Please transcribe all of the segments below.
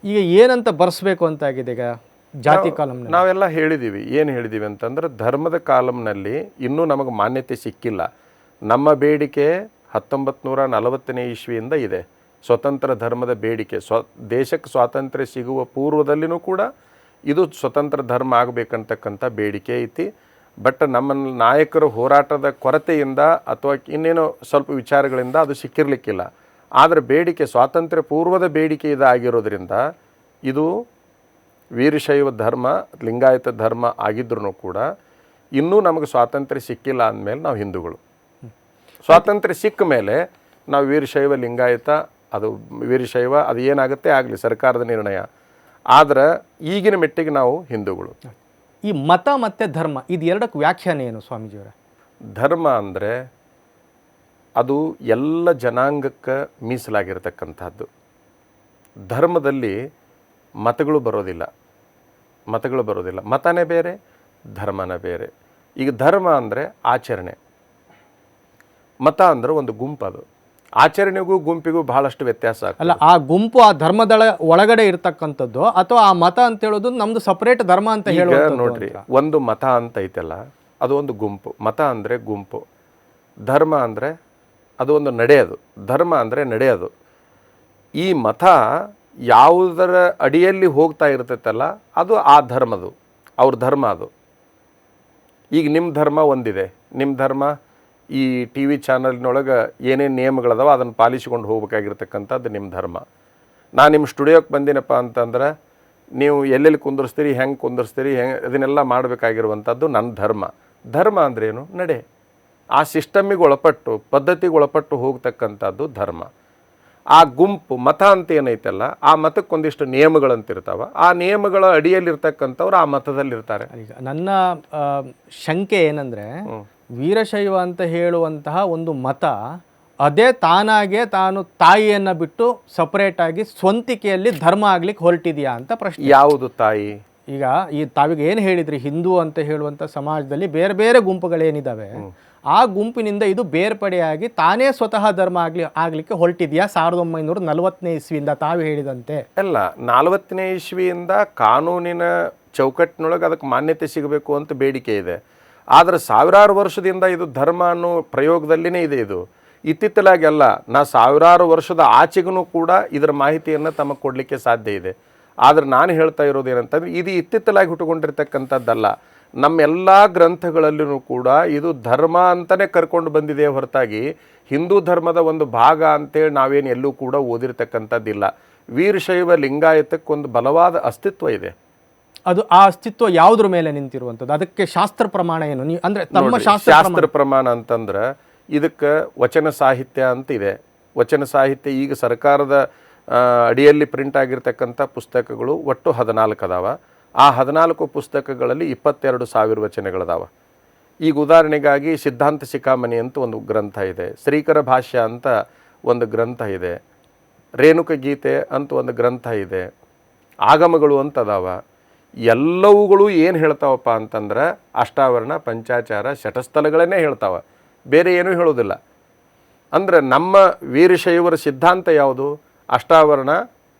ಈಗ ಏನಂತ ಬರ್ಸ್ಬೇಕು ಅಂತಾಗಿದೆ ಈಗ ಜಾತಿ ಕಾಲಮ್ನಲ್ಲಿ? ನಾವೆಲ್ಲ ಹೇಳಿದ್ದೀವಿ. ಏನು ಹೇಳಿದ್ದೀವಿ ಅಂತಂದ್ರೆ, ಧರ್ಮದ ಕಾಲಮ್ನಲ್ಲಿ ಇನ್ನೂ ನಮಗೆ ಮಾನ್ಯತೆ ಸಿಕ್ಕಿಲ್ಲ. ನಮ್ಮ ಬೇಡಿಕೆ 1940ನೇ ಇಸ್ವಿಯಿಂದ ಇದೆ, ಸ್ವತಂತ್ರ ಧರ್ಮದ ಬೇಡಿಕೆ. ದೇಶಕ್ಕೆ ಸ್ವಾತಂತ್ರ್ಯ ಸಿಗುವ ಪೂರ್ವದಲ್ಲಿನೂ ಕೂಡ ಇದು ಸ್ವತಂತ್ರ ಧರ್ಮ ಆಗಬೇಕಂತಕ್ಕಂಥ ಬೇಡಿಕೆ ಐತಿ. ಬಟ್ ನಮ್ಮ ನಾಯಕರ ಹೋರಾಟದ ಕೊರತೆಯಿಂದ ಅಥವಾ ಇನ್ನೇನೋ ಸ್ವಲ್ಪ ವಿಚಾರಗಳಿಂದ ಅದು ಸಿಕ್ಕಿರಲಿಕ್ಕಿಲ್ಲ. ಆದರೆ ಬೇಡಿಕೆ ಸ್ವಾತಂತ್ರ್ಯ ಪೂರ್ವದ ಬೇಡಿಕೆ ಇದಾಗಿರೋದ್ರಿಂದ ಇದು ವೀರಶೈವ ಧರ್ಮ, ಲಿಂಗಾಯತ ಧರ್ಮ ಆಗಿದ್ರೂ ಕೂಡ ಇನ್ನೂ ನಮಗೆ ಸ್ವಾತಂತ್ರ್ಯ ಸಿಕ್ಕಿಲ್ಲ ಅಂದಮೇಲೆ ನಾವು ಹಿಂದೂಗಳು. ಸ್ವಾತಂತ್ರ್ಯ ಸಿಕ್ಕ ಮೇಲೆ ನಾವು ವೀರಶೈವ, ಲಿಂಗಾಯತ, ಅದು ವೀರಶೈವ ಅದು ಏನಾಗುತ್ತೆ ಆಗಲಿ, ಸರ್ಕಾರದ ನಿರ್ಣಯ. ಆದರೆ ಈಗಿನ ಮೆಟ್ಟಿಗೆ ನಾವು ಹಿಂದೂಗಳು. ಈ ಮತ ಮತ್ತು ಧರ್ಮ ಇದು ಎರಡಕ್ಕೆ ವ್ಯಾಖ್ಯಾನ ಏನು ಸ್ವಾಮೀಜಿಯವರೇ? ಧರ್ಮ ಅಂದರೆ ಅದು ಎಲ್ಲ ಜನಾಂಗಕ್ಕೆ ಮೀಸಲಾಗಿರ್ತಕ್ಕಂಥದ್ದು. ಧರ್ಮದಲ್ಲಿ ಮತಗಳು ಬರೋದಿಲ್ಲ. ಮತನೇ ಬೇರೆ, ಧರ್ಮನೇ ಬೇರೆ. ಈಗ ಧರ್ಮ ಅಂದರೆ ಆಚರಣೆ, ಮತ ಅಂದರೆ ಒಂದು ಗುಂಪು. ಅದು ಆಚರಣೆಗೂ ಗುಂಪಿಗೂ ಬಹಳಷ್ಟು ವ್ಯತ್ಯಾಸ ಆಗ್ತದೆ. ಅಲ್ಲ, ಆ ಗುಂಪು ಆ ಧರ್ಮದ ಒಳಗಡೆ ಇರ್ತಕ್ಕಂಥದ್ದು ಅಥವಾ ಆ ಮತ ಅಂತ ಹೇಳೋದು ನಮ್ದು ಸಪರೇಟ್ ಧರ್ಮ ಅಂತ ಹೇಳೋದು? ನೋಡ್ರಿ, ಒಂದು ಮತ ಅಂತ ಐತಲ್ಲ, ಅದು ಒಂದು ಗುಂಪು. ಮತ ಅಂದರೆ ಗುಂಪು, ಧರ್ಮ ಅಂದರೆ ಅದು ಒಂದು ನಡೆಯೋದು, ಧರ್ಮ ಅಂದರೆ ನಡೆಯೋದು. ಈ ಮತ ಯಾವುದರ ಅಡಿಯಲ್ಲಿ ಹೋಗ್ತಾ ಇರ್ತೈತಲ್ಲ ಅದು ಆ ಧರ್ಮದು, ಅವ್ರ ಧರ್ಮ ಅದು. ಈಗ ನಿಮ್ಮ ಧರ್ಮ ಒಂದಿದೆ, ನಿಮ್ಮ ಧರ್ಮ ಈ ಟಿ ವಿ ಚಾನಲ್ನೊಳಗೆ ಏನೇನು ನಿಯಮಗಳದಾವ ಅದನ್ನು ಪಾಲಿಸಿಕೊಂಡು ಹೋಗ್ಬೇಕಾಗಿರ್ತಕ್ಕಂಥದ್ದು ನಿಮ್ಮ ಧರ್ಮ. ನಾನು ನಿಮ್ಮ ಸ್ಟುಡಿಯೋಕ್ಕೆ ಬಂದಿನಪ್ಪ ಅಂತಂದ್ರೆ ನೀವು ಎಲ್ಲೆಲ್ಲಿ ಕುಂದರ್ಸ್ತೀರಿ, ಹೆಂಗೆ ಕುಂದರ್ಸ್ತೀರಿ, ಅದನ್ನೆಲ್ಲ ಮಾಡಬೇಕಾಗಿರುವಂಥದ್ದು ನನ್ನ ಧರ್ಮ. ಧರ್ಮ ಅಂದ್ರೇನು? ನಡೆ. ಆ ಸಿಸ್ಟಮಿಗೆ ಒಳಪಟ್ಟು, ಪದ್ಧತಿಗೆ ಒಳಪಟ್ಟು ಹೋಗ್ತಕ್ಕಂಥದ್ದು ಧರ್ಮ. ಆ ಗುಂಪು ಮತ ಅಂತ ಏನೈತಲ್ಲ, ಆ ಮತಕ್ಕೊಂದಿಷ್ಟು ನಿಯಮಗಳಂತಿರ್ತಾವ. ಆ ನಿಯಮಗಳ ಅಡಿಯಲ್ಲಿರ್ತಕ್ಕಂಥವ್ರು ಆ ಮತದಲ್ಲಿರ್ತಾರೆ. ಈಗ ನನ್ನ ಶಂಕೆ ಏನಂದರೆ, ವೀರಶೈವ ಅಂತ ಹೇಳುವಂತಹ ಒಂದು ಮತ ಅದೇ ತಾನಾಗೆ ತಾನು ತಾಯಿಯನ್ನು ಬಿಟ್ಟು ಸಪ್ರೇಟಾಗಿ ಸ್ವಂತಿಕೆಯಲ್ಲಿ ಧರ್ಮ ಆಗ್ಲಿಕ್ಕೆ ಹೊರಟಿದೆಯಾ ಅಂತ ಪ್ರಶ್ನೆ. ಯಾವುದು ತಾಯಿ? ಈಗ ಈ ತಾವಿಗೆ ಏನು ಹೇಳಿದ್ರಿ, ಹಿಂದೂ ಅಂತ ಹೇಳುವಂಥ ಸಮಾಜದಲ್ಲಿ ಬೇರೆ ಬೇರೆ ಗುಂಪುಗಳೇನಿದ್ದಾವೆ, ಆ ಗುಂಪಿನಿಂದ ಇದು ಬೇರ್ಪಡೆಯಾಗಿ ತಾನೇ ಸ್ವತಃ ಧರ್ಮ ಆಗ್ಲಿಕ್ಕೆ ಹೊರಟಿದೆಯಾ 1940ನೇ ಇಸ್ವಿಯಿಂದ ತಾವು ಹೇಳಿದಂತೆ? ಅಲ್ಲ, 40ನೇ ಇಸ್ವಿಯಿಂದ ಕಾನೂನಿನ ಚೌಕಟ್ಟಿನೊಳಗೆ ಅದಕ್ಕೆ ಮಾನ್ಯತೆ ಸಿಗಬೇಕು ಅಂತ ಬೇಡಿಕೆ ಇದೆ. ಆದರೆ ಸಾವಿರಾರು ವರ್ಷದಿಂದ ಇದು ಧರ್ಮ ಅನ್ನೋ ಪ್ರಯೋಗದಲ್ಲಿನೇ ಇದೆ. ಇದು ಇತ್ತಿತ್ತಲಾಗಿ ಅಲ್ಲ, ಸಾವಿರಾರು ವರ್ಷದ ಆಚೆಗೂ ಕೂಡ ಇದರ ಮಾಹಿತಿಯನ್ನು ತಮಗೆ ಕೊಡಲಿಕ್ಕೆ ಸಾಧ್ಯ ಇದೆ. ಆದರೆ ನಾನು ಹೇಳ್ತಾ ಇರೋದು ಏನಂತಂದರೆ, ಇದು ಇತ್ತಿತ್ತಲಾಗಿ ಹುಟ್ಟುಕೊಂಡಿರ್ತಕ್ಕಂಥದ್ದಲ್ಲ. ನಮ್ಮೆಲ್ಲ ಗ್ರಂಥಗಳಲ್ಲೂ ಕೂಡ ಇದು ಧರ್ಮ ಅಂತಲೇ ಕರ್ಕೊಂಡು ಬಂದಿದೆ ಹೊರತಾಗಿ ಹಿಂದೂ ಧರ್ಮದ ಒಂದು ಭಾಗ ಅಂತೇಳಿ ನಾವೇನು ಎಲ್ಲೂ ಕೂಡ ಓದಿರ್ತಕ್ಕಂಥದ್ದಿಲ್ಲ. ವೀರಶೈವ ಲಿಂಗಾಯತಕ್ಕೊಂದು ಬಲವಾದ ಅಸ್ತಿತ್ವ ಇದೆ. ಅದು ಆ ಅಸ್ತಿತ್ವ ಯಾವುದ್ರ ಮೇಲೆ ನಿಂತಿರುವಂಥದ್ದು? ಅದಕ್ಕೆ ಶಾಸ್ತ್ರ ಪ್ರಮಾಣ ಏನು? ನೀವು ಅಂದರೆ ತಮ್ಮ ಶಾಸ್ತ್ರ ಪ್ರಮಾಣ ಅಂತಂದ್ರೆ ಇದಕ್ಕೆ ವಚನ ಸಾಹಿತ್ಯ ಅಂತ ಇದೆ. ವಚನ ಸಾಹಿತ್ಯ ಈಗ ಸರ್ಕಾರದ ಅಡಿಯಲ್ಲಿ ಪ್ರಿಂಟ್ ಆಗಿರ್ತಕ್ಕಂಥ ಪುಸ್ತಕಗಳು ಒಟ್ಟು 14 ಅದಾವ. ಆ 14 ಪುಸ್ತಕಗಳಲ್ಲಿ 22,000 ವಚನಗಳದಾವ. ಈಗ ಉದಾಹರಣೆಗಾಗಿ ಸಿದ್ಧಾಂತ ಶಿಖಾಮಣಿ ಅಂತ ಒಂದು ಗ್ರಂಥ ಇದೆ, ಶ್ರೀಕರ ಭಾಷ್ಯ ಅಂತ ಒಂದು ಗ್ರಂಥ ಇದೆ, ರೇಣುಕ ಗೀತೆ ಅಂತ ಒಂದು ಗ್ರಂಥ ಇದೆ, ಆಗಮಗಳು ಅಂತ ಅದಾವ. ಎಲ್ಲವುಗಳು ಏನು ಹೇಳ್ತಾವಪ್ಪ ಅಂತಂದ್ರೆ ಅಷ್ಟಾವರಣ, ಪಂಚಾಚಾರ, ಶಟಸ್ಥಲಗಳನ್ನೇ ಹೇಳ್ತಾವ, ಬೇರೆ ಏನೂ ಹೇಳೋದಿಲ್ಲ. ಅಂದರೆ ನಮ್ಮ ವೀರಶೈವರ ಸಿದ್ಧಾಂತ ಯಾವುದು? ಅಷ್ಟಾವರಣ,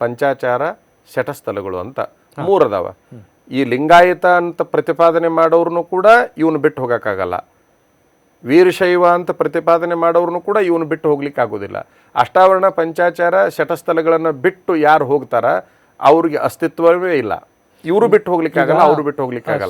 ಪಂಚಾಚಾರ, ಶಟಸ್ಥಲಗಳು ಅಂತ 3 ಅದಾವ. ಈ ಲಿಂಗಾಯತ ಅಂತ ಪ್ರತಿಪಾದನೆ ಮಾಡೋರ್ನು ಕೂಡ ಇವನು ಬಿಟ್ಟು ಹೋಗೋಕ್ಕಾಗಲ್ಲ, ವೀರಶೈವ ಅಂತ ಪ್ರತಿಪಾದನೆ ಮಾಡೋರ್ನು ಕೂಡ ಇವನು ಬಿಟ್ಟು ಹೋಗ್ಲಿಕ್ಕೆ ಆಗೋದಿಲ್ಲ. ಅಷ್ಟಾವರಣ, ಪಂಚಾಚಾರ, ಶಟಸ್ಥಲಗಳನ್ನು ಬಿಟ್ಟು ಯಾರು ಹೋಗ್ತಾರ ಅವ್ರಿಗೆ ಅಸ್ತಿತ್ವವೇ ಇಲ್ಲ. ಇವರು ಬಿಟ್ಟು ಹೋಗ್ಲಿಕ್ಕಾಗಲ್ಲ, ಅವರು ಬಿಟ್ಟು ಹೋಗ್ಲಿಕ್ಕಾಗಲ್ಲ.